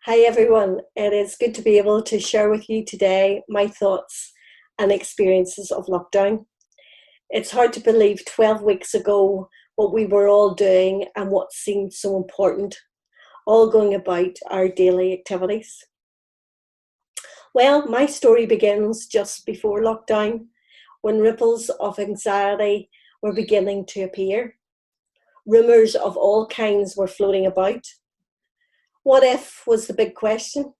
Hi everyone, it is good to be able to share with you today my thoughts and experiences of lockdown. It's hard to believe 12 weeks ago what we were all doing and what seemed so important, all going about our daily activities. Well, my story begins just before lockdown when ripples of anxiety were beginning to appear. Rumours of all kinds were floating about. What if was the big question.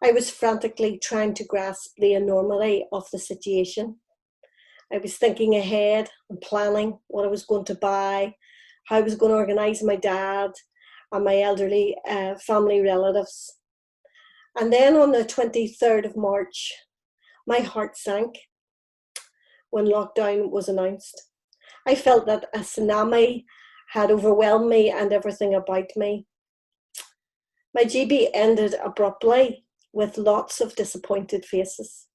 I was frantically trying to grasp the enormity of the situation. I was thinking ahead and planning what I was going to buy, how I was going to organise my dad and my elderly family relatives. And then on the 23rd of March, my heart sank when lockdown was announced. I felt that a tsunami had overwhelmed me and everything about me. My GB ended abruptly with lots of disappointed faces.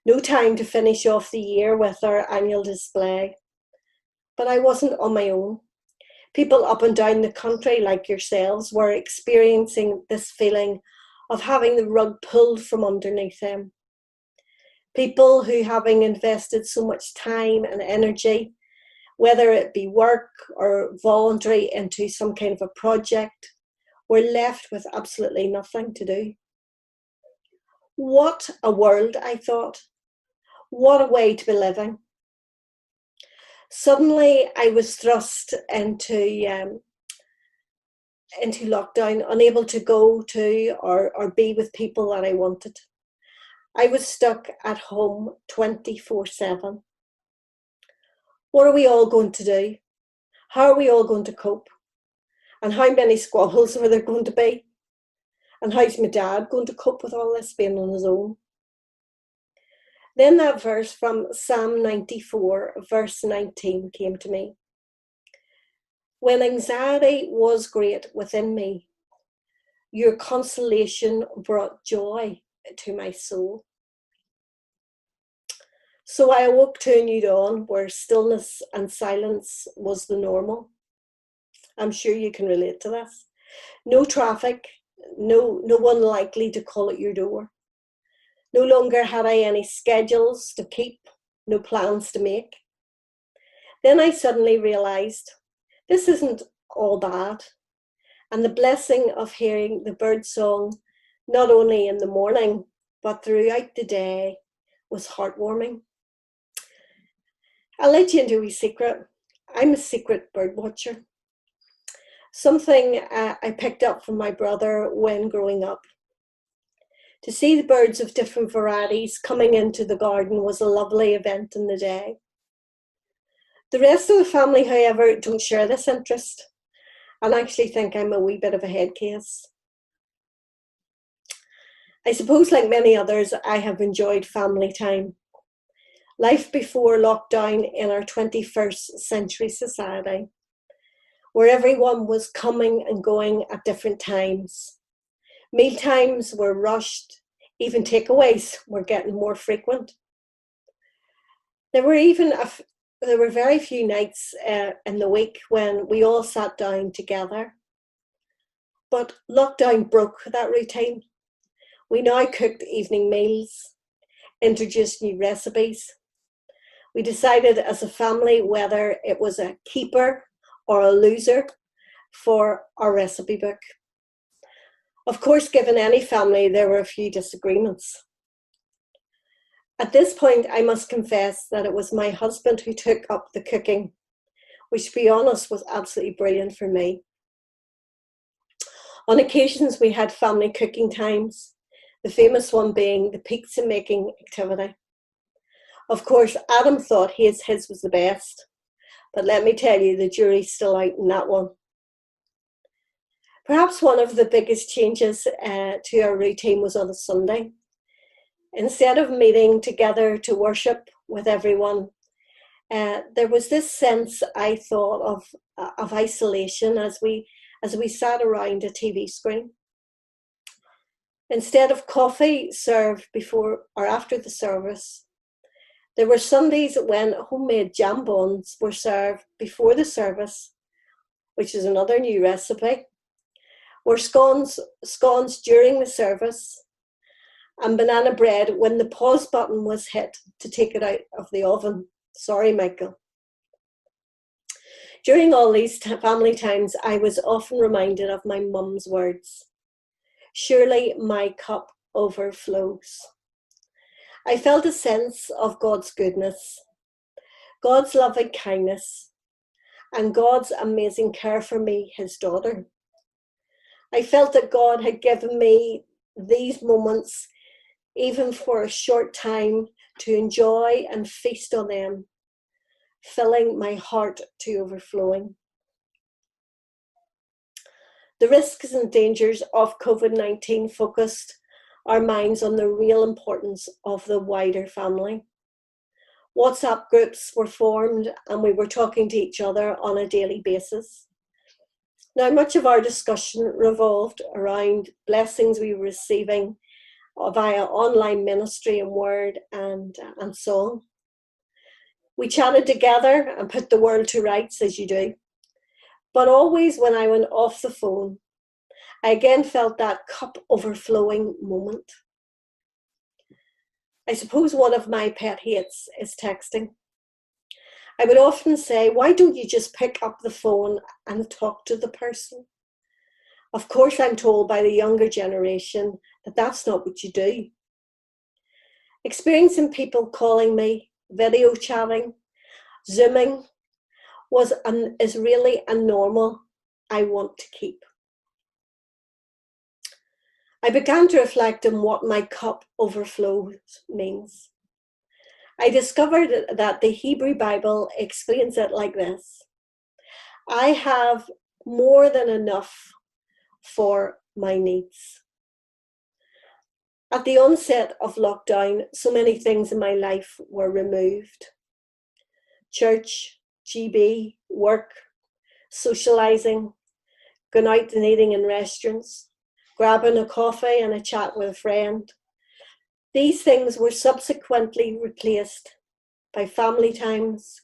No time to finish off the year with our annual display. But I wasn't on my own. People up and down the country, like yourselves, were experiencing this feeling of having the rug pulled from underneath them. People who, having invested so much time and energy, whether it be work or voluntary into some kind of a project, were left with absolutely nothing to do. What a world, I thought. What a way to be living. Suddenly, I was thrust into lockdown, unable to go to or be with people that I wanted. I was stuck at home 24/7. What are we all going to do? How are we all going to cope? And how many squabbles were there going to be? And how's my dad going to cope with all this being on his own? Then that verse from Psalm 94, verse 19 came to me. When anxiety was great within me, your consolation brought joy to my soul. So I awoke to a new dawn where stillness and silence was the normal. I'm sure you can relate to this. No traffic, no one likely to call at your door. No longer had I any schedules to keep, no plans to make. Then I suddenly realised this isn't all bad. And the blessing of hearing the bird song, not only in the morning, but throughout the day, was heartwarming. I'll let you into a secret. I'm a secret bird watcher. Something I picked up from my brother when growing up. To see the birds of different varieties coming into the garden was a lovely event in the day. The rest of the family, however, don't share this interest and actually think I'm a wee bit of a head case. I suppose, like many others, I have enjoyed family time. Life before lockdown in our 21st century society, where everyone was coming and going at different times. Meal times were rushed, even takeaways were getting more frequent. There were very few nights in the week when we all sat down together. But lockdown broke that routine. We now cooked evening meals, introduced new recipes. We decided as a family whether it was a keeper or a loser for our recipe book. Of course, given any family, there were a few disagreements. At this point, I must confess that it was my husband who took up the cooking, which, to be honest, was absolutely brilliant for me. On occasions, we had family cooking times, the famous one being the pizza making activity. Of course, Adam thought his was the best, but let me tell you, the jury's still out in that one. Perhaps one of the biggest changes to our routine was on a Sunday. Instead of meeting together to worship with everyone, there was this sense, I thought, of isolation as we sat around a TV screen. Instead of coffee served before or after the service, there were Sundays when homemade jambons were served before the service, which is another new recipe, were scones during the service, and banana bread when the pause button was hit to take it out of the oven. Sorry, Michael. During all these family times, I was often reminded of my mum's words. Surely my cup overflows. I felt a sense of God's goodness, God's loving kindness, and God's amazing care for me, his daughter. I felt that God had given me these moments, even for a short time, to enjoy and feast on them, filling my heart to overflowing. The risks and dangers of COVID-19 focused our minds on the real importance of the wider family. WhatsApp groups were formed and we were talking to each other on a daily basis. Now, much of our discussion revolved around blessings we were receiving via online ministry and word and so on. We chatted together and put the world to rights, as you do. But always when I went off the phone, I again felt that cup overflowing moment. I suppose one of my pet hates is texting. I would often say, why don't you just pick up the phone and talk to the person? Of course, I'm told by the younger generation that that's not what you do. Experiencing people calling me, video chatting, Zooming is really a normal I want to keep. I began to reflect on what my cup overflows means. I discovered that the Hebrew Bible explains it like this. I have more than enough for my needs. At the onset of lockdown, so many things in my life were removed. Church, GB, work, socialising, going out and eating in restaurants, grabbing a coffee and a chat with a friend. These things were subsequently replaced by family times,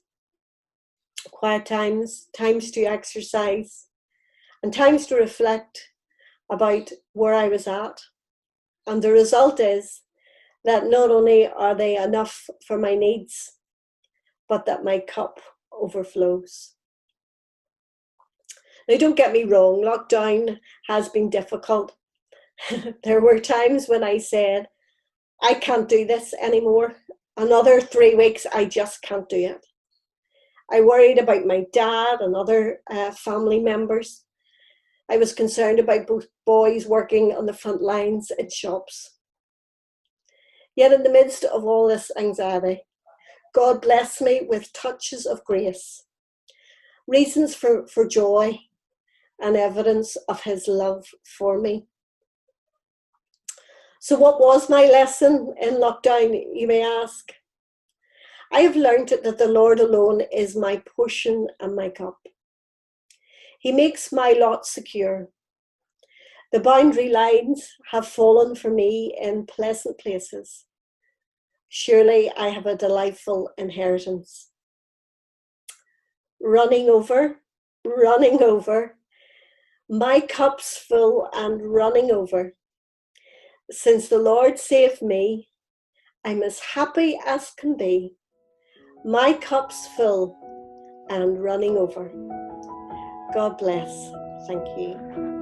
quiet times, times to exercise, and times to reflect about where I was at. And the result is that not only are they enough for my needs, but that my cup overflows. Now, don't get me wrong, lockdown has been difficult. There were times when I said, I can't do this anymore. Another 3 weeks, I just can't do it. I worried about my dad and other family members. I was concerned about both boys working on the front lines in shops. Yet in the midst of all this anxiety, God blessed me with touches of grace, reasons for joy, and evidence of his love for me. So what was my lesson in lockdown, you may ask? I have learned that the Lord alone is my portion and my cup. He makes my lot secure. The boundary lines have fallen for me in pleasant places. Surely I have a delightful inheritance. Running over, my cup's full and running over. Since the Lord saved me, I'm as happy as can be. My cup's full and running over. God bless. Thank you.